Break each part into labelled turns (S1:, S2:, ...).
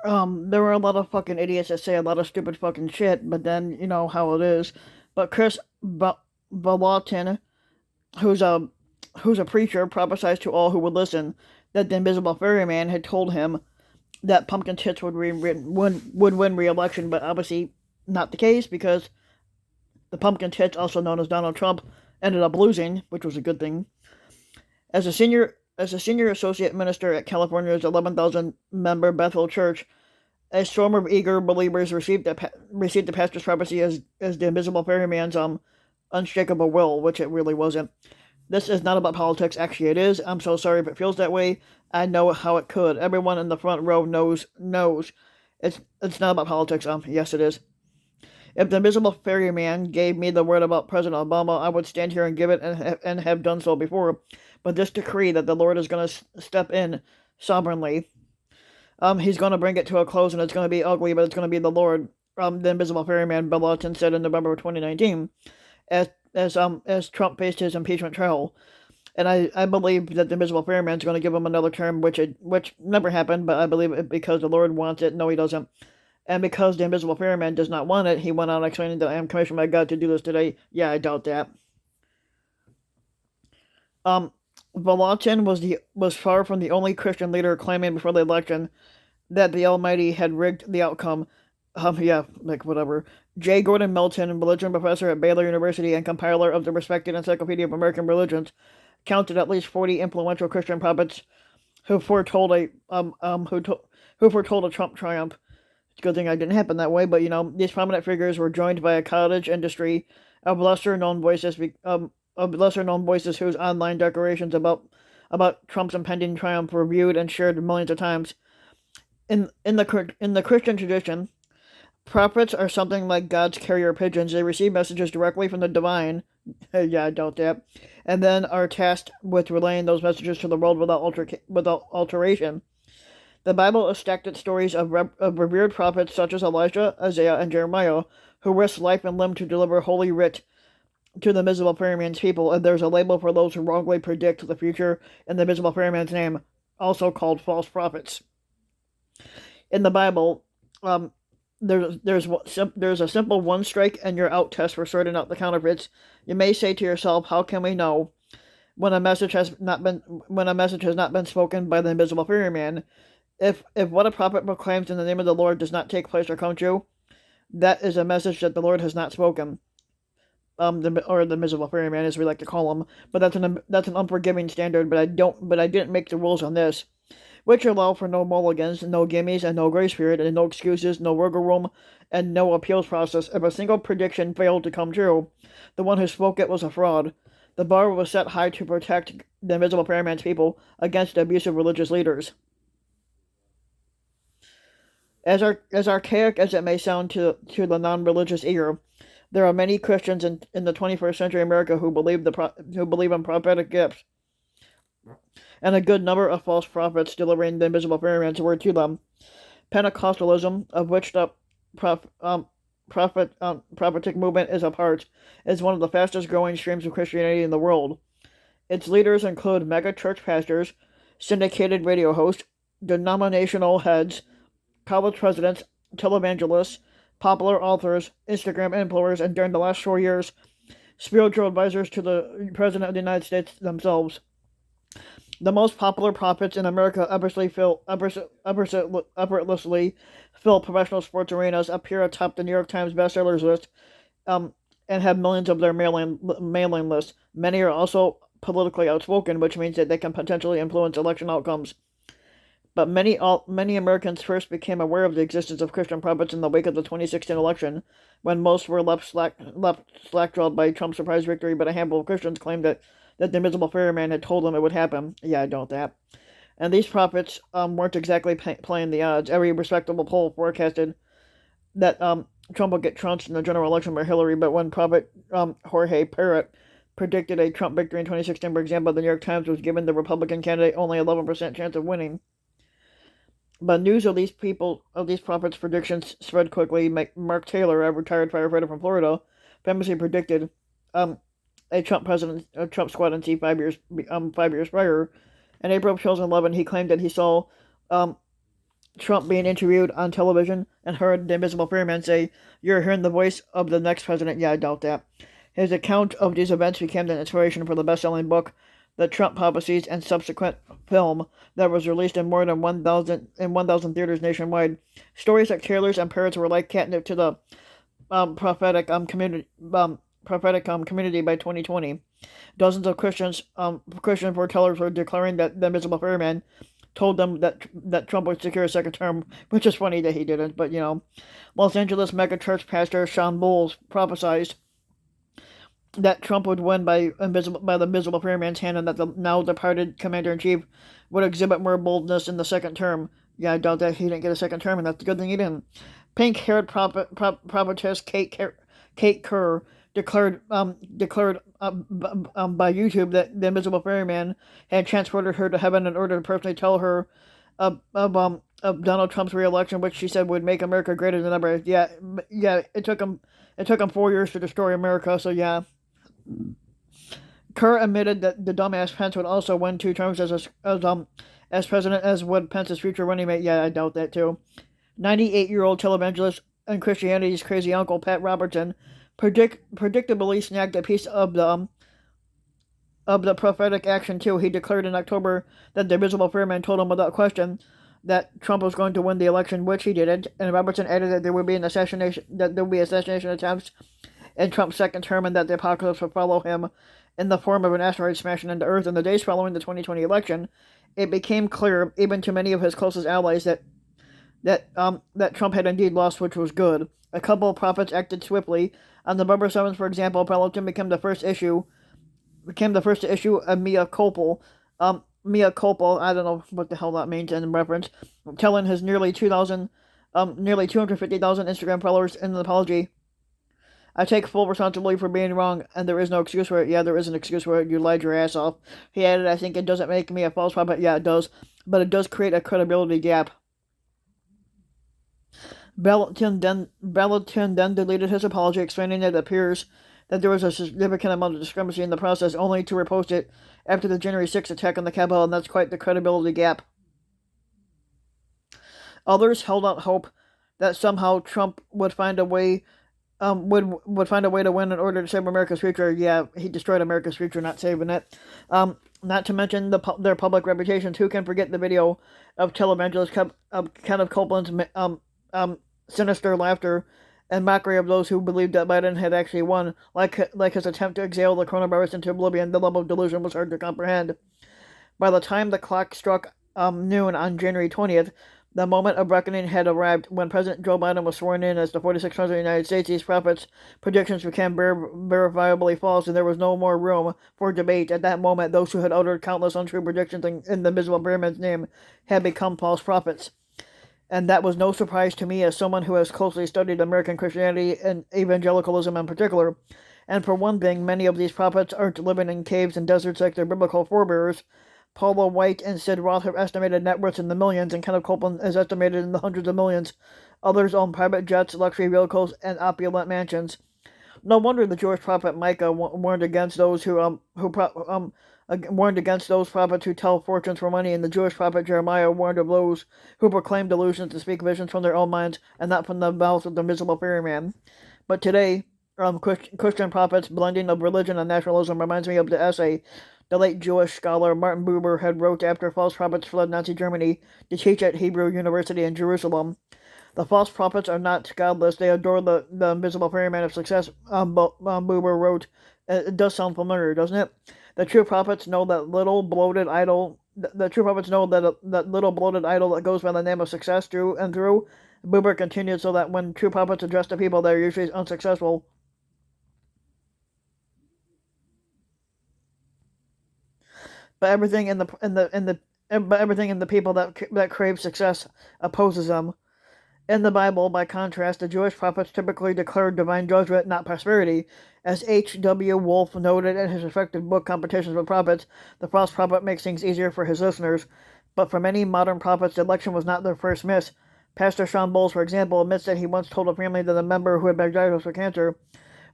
S1: There were a lot of fucking idiots that say a lot of stupid fucking shit, but then you know how it is. But Chris Balatin, who's a who's a preacher, prophesied to all who would listen that the Invisible Ferryman had told him that Pumpkin Tits would win re-election, but obviously not the case because the Pumpkin Tits, also known as Donald Trump, ended up losing, which was a good thing. As a senior associate minister at California's 11,000 member Bethel Church, a swarm of eager believers received the pastor's prophecy as the Invisible Ferryman's unshakable will, which it really wasn't. This is not about politics. Actually, it is. I'm so sorry if it feels that way. I know how it could. Everyone in the front row knows. It's not about politics. Yes, it is. If the Invisible Ferryman gave me the word about President Obama, I would stand here and give it and have done so before. But this decree that the Lord is going to step in sovereignly, he's going to bring it to a close, and it's going to be ugly, but it's going to be the Lord. The Invisible Ferryman, Bill Lawton, said in November of 2019, as Trump faced his impeachment trial. And I believe that the Invisible Ferryman is going to give him another term, which never happened, but I believe it because the Lord wants it. No, he doesn't. And because the Invisible Ferryman does not want it, he went on explaining that I am commissioned by God to do this today. Yeah, I doubt that. Um, Volotin was far from the only Christian leader claiming before the election that the Almighty had rigged the outcome. Yeah, like whatever. J. Gordon Melton, religion professor at Baylor University and compiler of the respected Encyclopedia of American Religions, counted at least 40 influential Christian prophets who foretold who foretold a Trump triumph. It's a good thing I didn't happen that way, but these prominent figures were joined by a cottage industry of lesser known voices whose online declarations about Trump's impending triumph were viewed and shared millions of times. In the Christian tradition, prophets are something like God's carrier pigeons. They receive messages directly from the divine. Yeah, I doubt that. And then are tasked with relaying those messages to the world without alteration. The Bible is stacked with stories of revered prophets such as Elijah, Isaiah, and Jeremiah, who risked life and limb to deliver holy writ to the Invisible Ferryman's people, and there's a label for those who wrongly predict the future in the Invisible Ferryman's name, also called false prophets. In the Bible, um, there's a simple one strike and you're out test for sorting out the counterfeits. You may say to yourself, "How can we know when a message has not been spoken by the Invisible Ferryman? If what a prophet proclaims in the name of the Lord does not take place or come true, that is a message that the Lord has not spoken." The Invisible Ferryman, as we like to call him, but that's an unforgiving standard. But I didn't make the rules on this, which allow for no mulligans, no gimmies, and no grace period, and no excuses, no wiggle room, and no appeals process. If a single prediction failed to come true, the one who spoke it was a fraud. The bar was set high to protect the Invisible Ferryman's people against abusive religious leaders. As archaic as it may sound to the non-religious ear, there are many Christians in the 21st century America who believe in prophetic gifts, and a good number of false prophets delivering the Invisible Ferryman's word to them. Pentecostalism, of which the prophetic movement is a part, is one of the fastest growing streams of Christianity in the world. Its leaders include mega church pastors, syndicated radio hosts, denominational heads, college presidents, televangelists, popular authors, Instagram influencers, and during the last 4 years, spiritual advisors to the President of the United States themselves. The most popular prophets in America effortlessly fill professional sports arenas, appear atop the New York Times bestsellers list, and have millions of their mailing lists. Many are also politically outspoken, which means that they can potentially influence election outcomes. But many Americans first became aware of the existence of Christian prophets in the wake of the 2016 election, when most were left slack-jawed by Trump's surprise victory. But a handful of Christians claimed that the Invisible Ferryman had told them it would happen. Yeah, I doubt that. And these prophets weren't exactly playing the odds. Every respectable poll forecasted that Trump would get trounced in the general election by Hillary. But when prophet Jorge Parrott predicted a Trump victory in 2016, for example, the New York Times was giving the Republican candidate only 11% chance of winning. But news of these prophets' predictions spread quickly. Mark Taylor, a retired firefighter from Florida, famously predicted a Trump squad in C 5 years prior. In April of 2011, he claimed that he saw Trump being interviewed on television and heard the Invisible Fairy Man say, "You're hearing the voice of the next president." Yeah, I doubt that. His account of these events became the inspiration for the best-selling book, The Trump Prophecies, and subsequent film that was released in more than 1,000 theaters nationwide. Stories like Taylor's and Parrots were like catnip to the prophetic community by 2020. Dozens of Christian foretellers were declaring that the Invisible Fairy Man told them that Trump would secure a second term, which is funny that he didn't. But Los Angeles megachurch pastor Sean Bowles prophesied that Trump would win by the Invisible Fairy Man's hand, and that the now departed commander in chief would exhibit more boldness in the second term. Yeah, I doubt that he didn't get a second term, and that's a good thing he didn't. Pink-haired prophetess Kate Kerr declared by YouTube that the Invisible Fairy Man had transported her to heaven in order to personally tell her of Donald Trump's re-election, which she said would make America greater than ever. Yeah. It took him 4 years to destroy America. So yeah. Kerr admitted that the dumbass Pence would also win 2 terms as president, as would Pence's future running mate. Yeah, I doubt that too. 98-year-old televangelist and Christianity's crazy uncle Pat Robertson predictably snagged a piece of the prophetic action too. He declared in October that the Invisible Fairy Man told him without question that Trump was going to win the election, which he didn't. And Robertson added that there would be assassination attempts in Trump's second term, and that the apocalypse would follow him in the form of an asteroid smashing into Earth. In the days following the 2020 election, it became clear, even to many of his closest allies, that Trump had indeed lost, which was good. A couple of prophets acted swiftly. On November 7th, for example, Peloton became the first to issue a mea culpa. Mea culpa, I don't know what the hell that means in reference, telling his nearly 250,000 Instagram followers in an apology. I take full responsibility for being wrong, and there is no excuse for it. Yeah, there is an excuse for it. You lied your ass off. He added, I think it doesn't make me a false prophet. Yeah, it does. But it does create a credibility gap. Belton then deleted his apology, explaining that it appears that there was a significant amount of discrepancy in the process, only to repost it after the January 6th attack on the Capitol, and that's quite the credibility gap. Others held out hope that somehow Trump would find a way would find a way to win in order to save America's future. Yeah, he destroyed America's future, not saving it. Not to mention their public reputations. Who can forget the video of televangelist Kenneth Copeland's sinister laughter and mockery of those who believed that Biden had actually won, like his attempt to exhale the coronavirus into oblivion. The level of delusion was hard to comprehend. By the time the clock struck noon on January 20th, the moment of reckoning had arrived. When President Joe Biden was sworn in as the 46th President of the United States, these prophets' predictions became verifiably false, and there was no more room for debate. At that moment, those who had uttered countless untrue predictions in the Invisible Fairy Man's name had become false prophets. And that was no surprise to me, as someone who has closely studied American Christianity and evangelicalism in particular. And for one thing, many of these prophets aren't living in caves and deserts like their biblical forebears. Paula White and Sid Roth have estimated net worths in the millions, and Kenneth Copeland is estimated in the hundreds of millions. Others own private jets, luxury vehicles, and opulent mansions. No wonder the Jewish prophet Micah warned against those warned against those prophets who tell fortunes for money, and the Jewish prophet Jeremiah warned of those who proclaim delusions to speak visions from their own minds and not from the mouth of the Invisible Fairy Man. But today, Christian prophets blending of religion and nationalism reminds me of the essay the late Jewish scholar Martin Buber had wrote after false prophets fled Nazi Germany to teach at Hebrew University in Jerusalem. The false prophets are not godless. They adore the Invisible Fairy Man of success, Buber wrote. It does sound familiar, doesn't it? The true prophets know that little bloated idol. The true prophets know that little bloated idol that goes by the name of success through and through. Buber continued, so that when true prophets address the people, they are usually unsuccessful. But everything in the people that crave success opposes them. In the Bible, by contrast, the Jewish prophets typically declared divine judgment, not prosperity. As H.W. Wolf noted in his respective book Competitions with Prophets, the false prophet makes things easier for his listeners. But for many modern prophets, the election was not their first miss. Pastor Sean Bowles, for example, admits that he once told a family that a member who had been diagnosed with cancer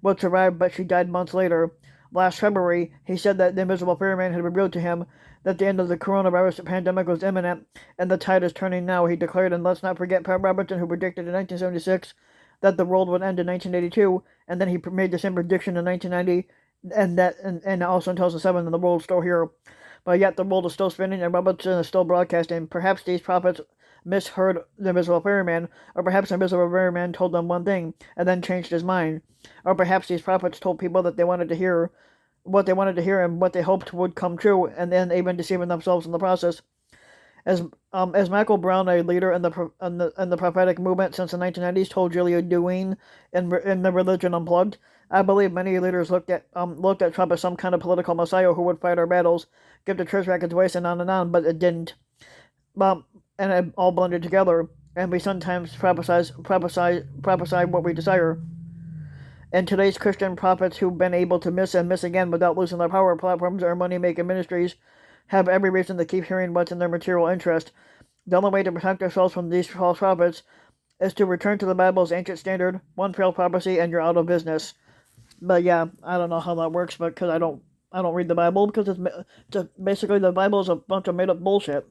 S1: would survive, but she died months later. Last February, he said that the Invisible Fairy Man had revealed to him that the end of the coronavirus pandemic was imminent, and the tide is turning now, he declared. And let's not forget Pat Robertson, who predicted in 1976 that the world would end in 1982, and then he made the same prediction in 1990, and also in 2007, and the world's still here. But yet the world is still spinning, and Robertson is still broadcasting. Perhaps these prophets misheard the Invisible Ferryman, or perhaps the Invisible Ferryman told them one thing and then changed his mind, or perhaps these prophets told people that they wanted to hear what they wanted to hear and what they hoped would come true, and then even deceiving themselves in the process. As Michael Brown, a leader in the prophetic movement since the 1990s, told Julia Deween in the Religion Unplugged, I believe many leaders looked at Trump as some kind of political messiah who would fight our battles, give the church back its voice, and on, but it didn't. And it all blended together, and we sometimes prophesy what we desire. And today's Christian prophets who've been able to miss and miss again without losing their power platforms or money-making ministries have every reason to keep hearing what's in their material interest. The only way to protect ourselves from these false prophets is to return to the Bible's ancient standard, one failed prophecy, and you're out of business. But yeah, I don't know how that works, but because I don't read the Bible, because it's basically the Bible is a bunch of made-up bullshit.